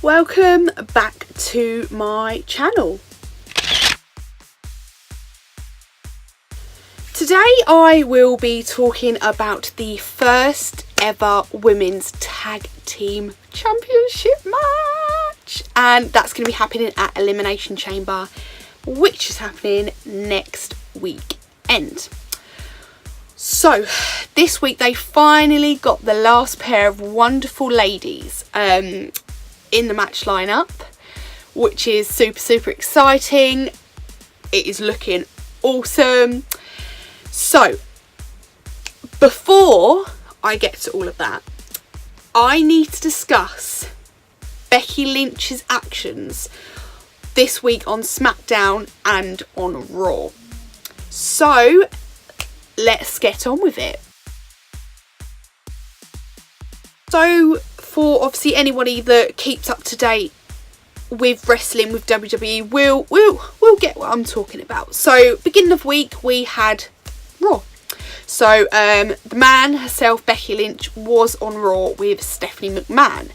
Welcome back to my channel. Today I will be talking about the first ever women's tag team championship match, and that's going to be happening at Elimination Chamber, which is happening next weekend. So this week they finally got the last pair of wonderful ladies in the match lineup, which is super exciting. It is looking awesome. So before I get to all of that, I need to discuss Becky Lynch's actions this week on SmackDown and on Raw. So let's get on with it. So for obviously anybody that keeps up to date with wrestling, with WWE, we'll get what I'm talking about. So beginning of week we had Raw. So the man herself, Becky Lynch, was on Raw with Stephanie McMahon.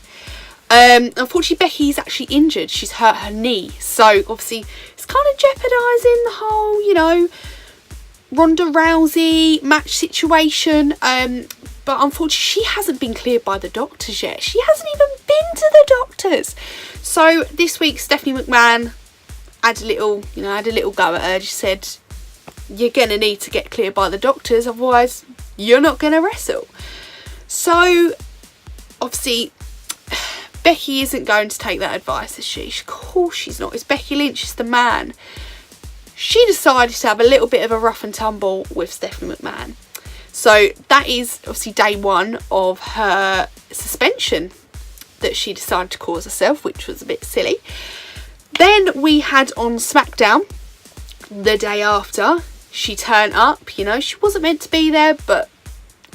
Unfortunately Becky's actually injured. She's hurt her knee, so obviously it's kind of jeopardising the whole, you know, Ronda Rousey match situation. But unfortunately she hasn't been cleared by the doctors yet. She hasn't even been to the doctors. So this week Stephanie McMahon had a little go at her. She said, you're going to need to get cleared by the doctors, otherwise you're not going to wrestle. So obviously Becky isn't going to take that advice, is she? Of course she's not. It's Becky Lynch, it's the man. She decided to have a little bit of a rough and tumble with Stephanie McMahon. So that is obviously day one of her suspension that she decided to cause herself, which was a bit silly. Then we had on SmackDown the day after. She turned up, you know, she wasn't meant to be there, but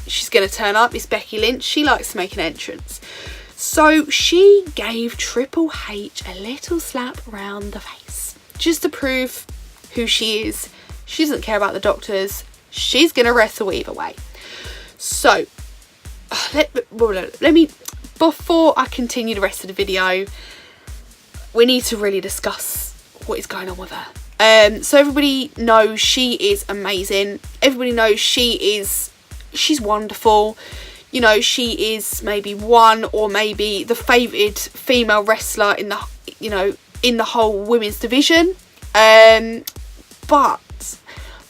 she's going to turn up. It's Becky Lynch. She likes to make an entrance. So she gave Triple H a little slap around the face, just to prove who she is. She doesn't care about the doctors. She's going to wrestle either way. So let me, before I continue the rest of the video, we need to really discuss what is going on with her. So everybody knows she is amazing. Everybody knows she's wonderful. You know, she is maybe one or maybe the favoured female wrestler in the, you know, in the whole women's division. But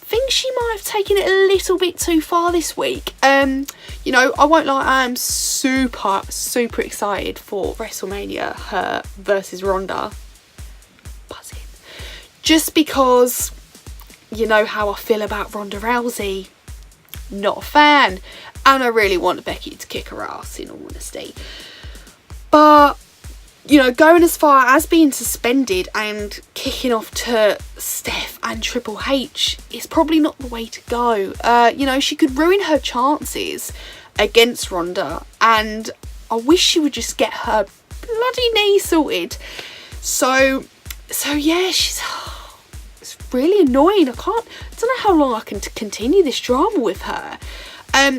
I think she might have taken it a little bit too far this week. You know, I won't lie, I am super excited for WrestleMania, her versus Ronda. Buzzing. Just because you know how I feel about Ronda Rousey. Not a fan. And I really want Becky to kick her ass, in all honesty. But, you know, going as far as being suspended and kicking off to Steph and Triple H is probably not the way to go. You know, she could ruin her chances against Ronda, and I wish she would just get her bloody knee sorted. So yeah, it's really annoying. I don't know how long I can continue this drama with her.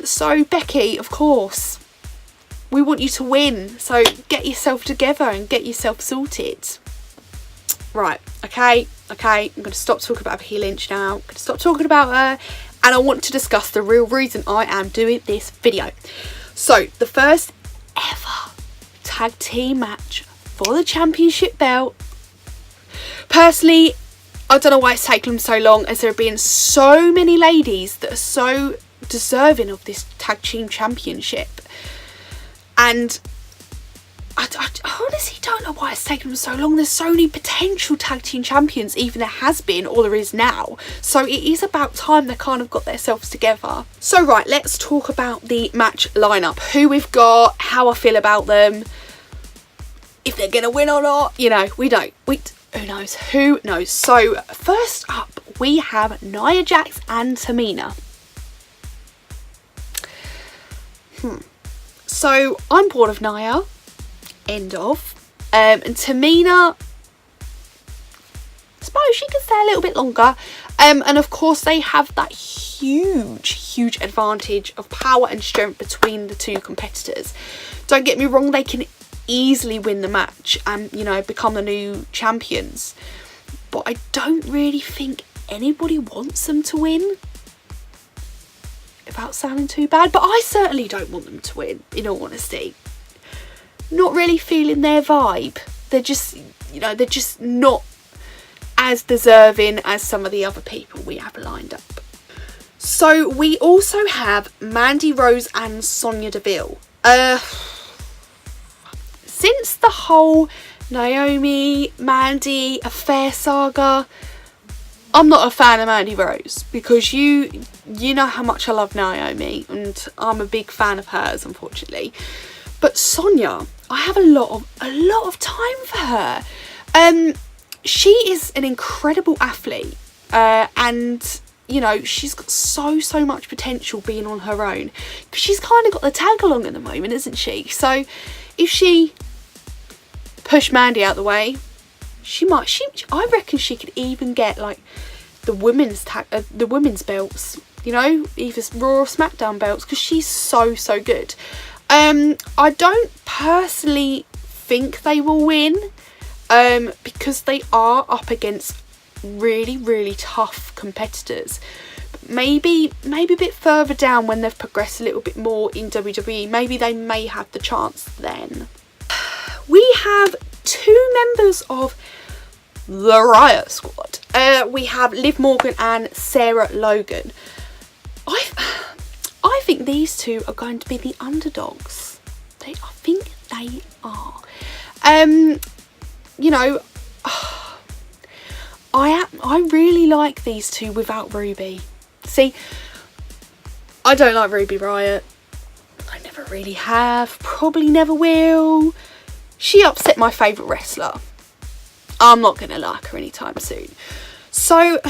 So Becky, of course, we want you to win. So get yourself together and get yourself sorted. Right, okay. I'm going to stop talking about Becky Lynch now. I'm going to stop talking about her, and I want to discuss the real reason I am doing this video. So the first ever tag team match for the championship belt. Personally, I don't know why it's taken them so long, as there have been so many ladies that are so deserving of this tag team championship, and I honestly don't know why it's taken them so long. There's so many potential tag team champions, even there has been or there is now, so it is about time they kind of got themselves together. So right, let's talk about the match lineup, who we've got, how I feel about them, if they're gonna win or not. You know, who knows. So first up we have Nia Jax and Tamina. So I'm bored of Nia, end of. And Tamina, I suppose she could stay a little bit longer. And of course they have that huge advantage of power and strength between the two competitors. Don't get me wrong, they can easily win the match and, you know, become the new champions. But I don't really think anybody wants them to win, without sounding too bad. But I certainly don't want them to win, in all honesty. Not really feeling their vibe. They're just, you know, they're just not as deserving as some of the other people we have lined up. So we also have Mandy Rose and Sonya Deville. Since the whole Naomi, Mandy affair saga, I'm not a fan of Mandy Rose, because you know how much I love Naomi, and I'm a big fan of hers, unfortunately. But Sonya, I have a lot of time for her. She is an incredible athlete, and you know, she's got so much potential being on her own, because she's kind of got the tag along at the moment, isn't she? So if she pushed Mandy out the way, I reckon she could even get like the women's belts, you know, either Raw or SmackDown belts, because she's so good. I don't personally think they will win, because they are up against really tough competitors. Maybe a bit further down, when they've progressed a little bit more in WWE, maybe they may have the chance then. We have 2 members of the Riot Squad. We have Liv Morgan and Sarah Logan. I think these 2 are going to be the underdogs. I think they are. You know, I really like these 2 without Ruby. See, I don't like Ruby Riott. I never really have. Probably never will. She upset my favourite wrestler. I'm not going to like her anytime soon. So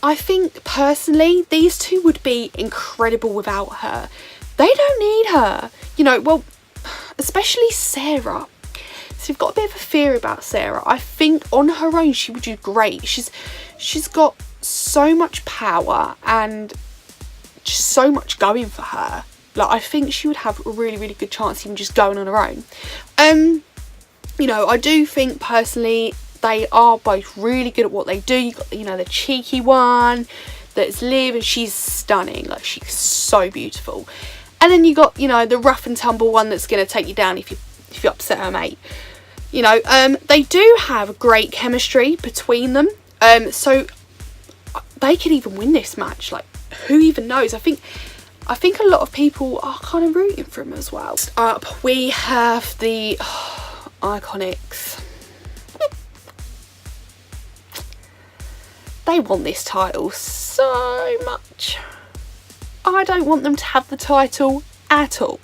I think personally these 2 would be incredible without her. They don't need her. You know, well, especially Sarah. So you've got a bit of a fear about Sarah. I think on her own she would do great. She's got so much power and just so much going for her. Like, I think she would have a really good chance even just going on her own. You know, I do think personally they are both really good at what they do. You got, you know, the cheeky one that's Liv, and she's stunning. Like, she's so beautiful. And then you got, you know, the rough and tumble one that's going to take you down if you upset her mate. You know, they do have great chemistry between them. So they could even win this match. Like, who even knows? I think a lot of people are kind of rooting for them as well. Up we have the Iconics. They want this title so much. I don't want them to have the title at all.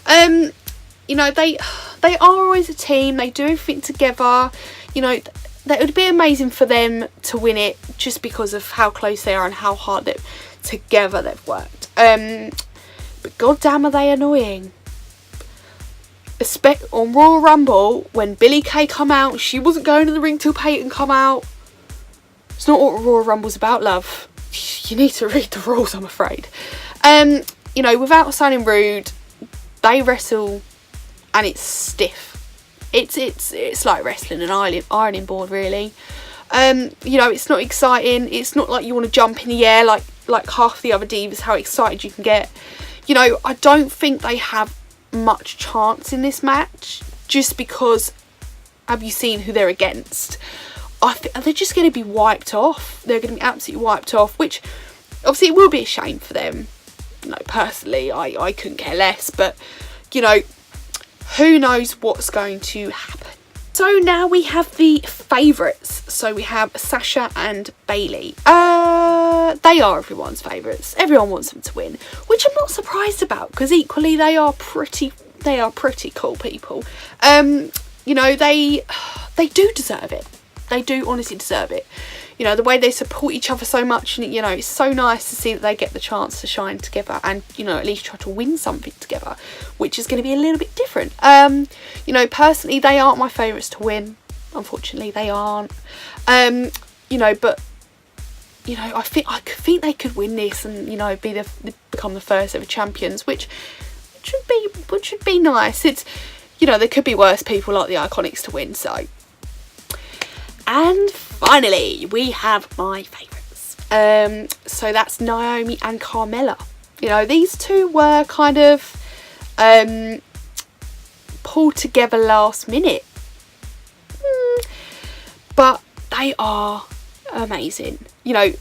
You know, they are always a team. They do everything together. You know, that would be amazing for them to win it, just because of how close they are and how hard together they've worked. But goddamn, are they annoying. On Royal Rumble, when Billie Kay come out, she wasn't going to the ring till Peyton come out. It's not what Royal Rumble's about, love. You need to read the rules, I'm afraid. You know, without sounding rude, they wrestle and it's stiff. It's like wrestling an ironing board, really. You know, it's not exciting. It's not like you want to jump in the air like half the other divas, how excited you can get. You know, I don't think they have much chance in this match, just because, have you seen who they're against? They're just going to be wiped off. They're going to be absolutely wiped off, which obviously it will be a shame for them. You know, personally, I couldn't care less, but you know, who knows what's going to happen. So now we have the favourites. So we have Sasha and Bayley. They are everyone's favourites. Everyone wants them to win, which I'm not surprised about, because equally they are pretty cool people. You know, they do deserve it. They do honestly deserve it. You know, the way they support each other so much, and you know, it's so nice to see that they get the chance to shine together and, you know, at least try to win something together, which is going to be a little bit different. You know, personally, they aren't my favourites to win. Unfortunately, they aren't. You know, but you know, I think they could win this and, you know, become the first ever champions, which should be nice. It's, you know, there could be worse people like the Iconics to win. So, and finally we have my favourites. So that's Naomi and Carmella. You know, these two were kind of pulled together last minute, but they are amazing. You know,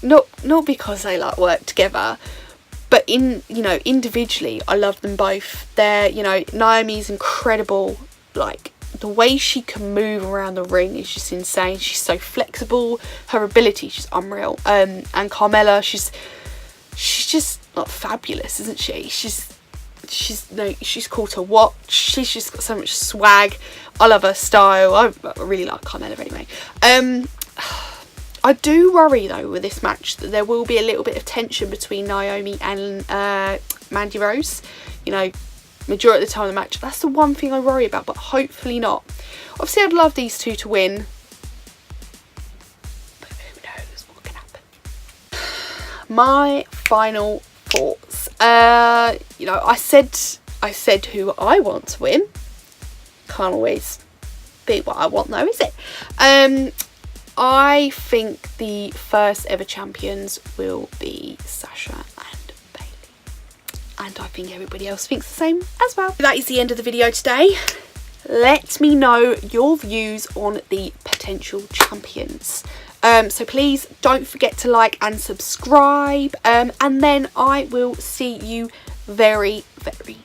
not because they like work together, but you know, individually I love them both. They're, you know, Naomi's incredible, like the way she can move around the ring is just insane. She's so flexible, her ability is just unreal. And Carmella, she's just like fabulous, isn't she? She's cool to watch. She's just got so much swag. I love her style. I really like Carmella anyway. I do worry though with this match that there will be a little bit of tension between Naomi and Mandy Rose. You know, majority of the time in the match. That's the one thing I worry about, but hopefully not. Obviously I'd love these two to win, but who knows what can happen. My final thoughts. You know, I said who I want to win. Can't always be what I want though, is it? I think the first ever champions will be Sasha and Bayley, and I think everybody else thinks the same as well. That is the end of the video today. Let me know your views on the potential champions. So please don't forget to like and subscribe, and then I will see you very, very